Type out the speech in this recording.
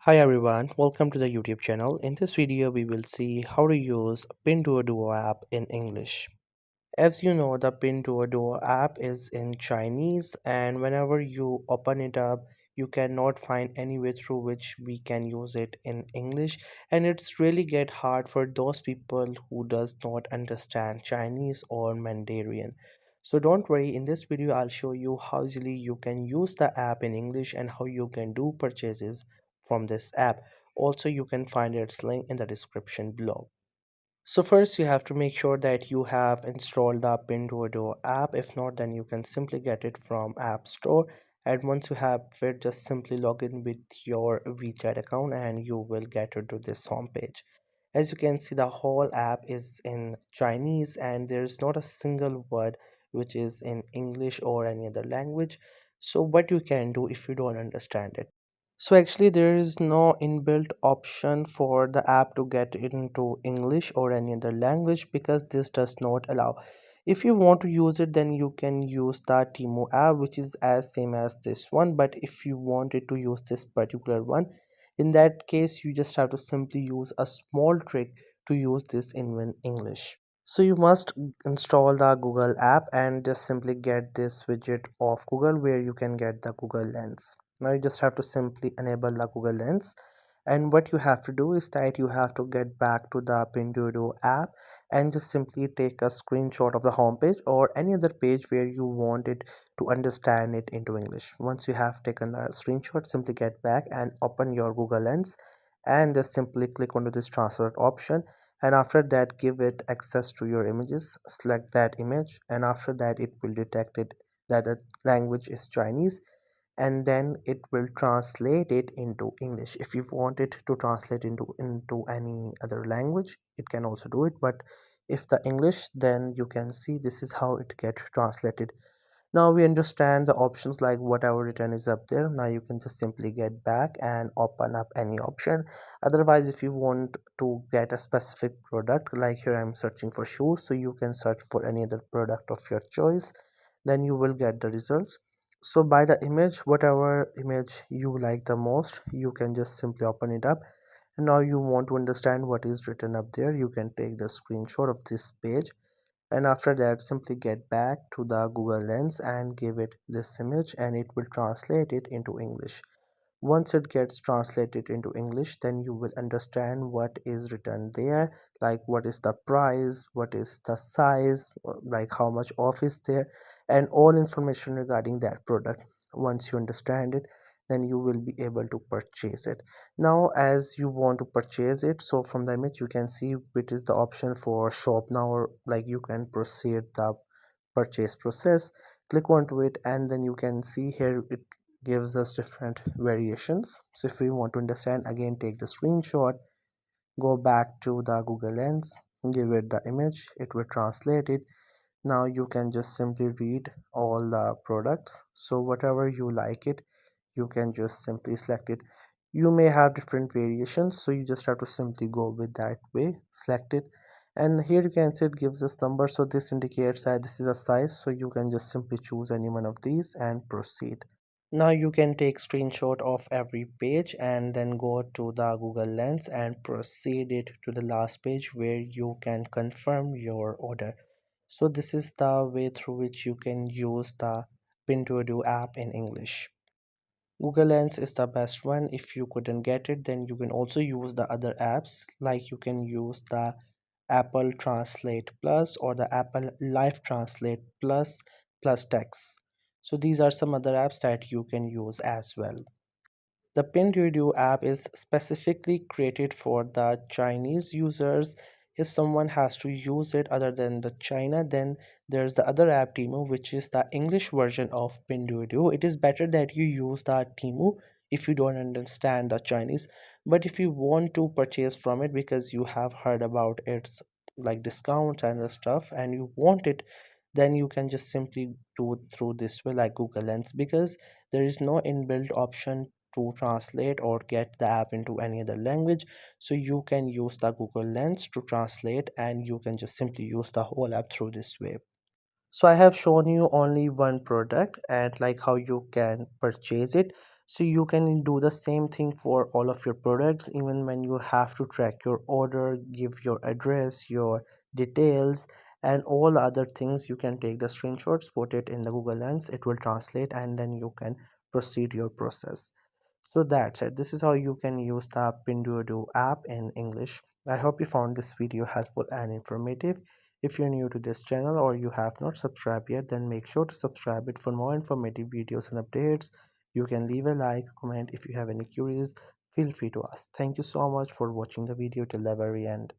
Hi everyone, welcome to the YouTube channel. In this video, we will see how to use Pinduoduo app in English. As you know, the Pinduoduo app is in Chinese, and whenever you open it up, you cannot find any way through which we can use it in English, and it's really get hard for those people who does not understand Chinese or Mandarin. So don't worry, in this video I'll show you how easily you can use the app in English and how you can do purchases from this app. Also, you can find its link in the description below. So first you have to make sure that you have installed the Pinduoduo app. If not, then you can simply get it from App Store. And once you have it, just simply log in with your WeChat account and you will get into this home page. As you can see, the whole app is in Chinese and there's not a single word which is in English or any other language. So what you can do if you don't understand it? So actually there is no inbuilt option for the app to get into English or any other language because this does not allow. If you want to use it, then you can use the Timo app, which is as same as this one. But if you wanted to use this particular one, in that case you just have to simply use a small trick to use this in English. So you must install the Google app and just simply get this widget of Google where you can get the Google Lens. Now you just have to simply enable the Google Lens, and what you have to do is that you have to get back to the Pinduoduo app and just simply take a screenshot of the home page or any other page where you want it to understand it into English. Once you have taken the screenshot, simply get back and open your Google Lens and just simply click onto this translate option, and after that give it access to your images. Select that image, and after that it will detect it that the language is Chinese, and then it will translate it into English. If you want it to translate into any other language, it can also do it, but if the English, then you can see this is how it get translated. Now we understand the options, like whatever written is up there. Now you can just simply get back and open up any option. Otherwise, if you want to get a specific product, like here I'm searching for shoes, so you can search for any other product of your choice, then you will get the results. So by the image, whatever image you like the most, you can just simply open it up. And now you want to understand what is written up there, you can take the screenshot of this page, and after that simply get back to the Google Lens and give it this image and it will translate it into English. Once it gets translated into English, then you will understand what is written there, like what is the price, what is the size, like how much off is there, and all information regarding that product. Once you understand it, then you will be able to purchase it. Now as you want to purchase it, so from the image you can see which is the option for shop now, or like you can proceed the purchase process. Click onto it and then you can see here it gives us different variations. So if we want to understand, again take the screenshot, go back to the Google Lens, give it the image, it will translate it. Now you can just simply read all the products, so whatever you like it, you can just simply select it. You may have different variations, so you just have to simply go with that way, select it, and here you can see it gives us numbers, so this indicates that this is a size, so you can just simply choose any one of these and proceed. Now you can take screenshot of every page and then go to the Google Lens and proceed it to the last page where you can confirm your order. So this is the way through which you can use the Pinduoduo app in English. Google Lens is the best one. If you couldn't get it, then you can also use the other apps, like you can use the Apple Translate Plus or the Apple Live Translate plus text. So these are some other apps that you can use as well. The Pinduoduo app is specifically created for the Chinese users. If someone has to use it other than the China, then there's the other app Temu, which is the English version of Pinduoduo. It is better that you use the Temu if you don't understand the Chinese. But if you want to purchase from it because you have heard about its like discounts and the stuff and you want it, then you can just simply do it through this way, like Google Lens, because there is no inbuilt option to translate or get the app into any other language. So you can use the Google Lens to translate and you can just simply use the whole app through this way. So I have shown you only one product and like how you can purchase it. So you can do the same thing for all of your products. Even when you have to track your order, give your address, your details, and all other things, you can take the screenshots, put it in the Google Lens, it will translate, and then you can proceed your process. So that's it. This is how you can use the Pinduoduo app in English. I hope you found this video helpful and informative. If you're new to this channel or you have not subscribed yet, then make sure to subscribe it for more informative videos and updates. You can leave a like, comment. If you have any queries, feel free to ask. Thank you so much for watching the video till the very end.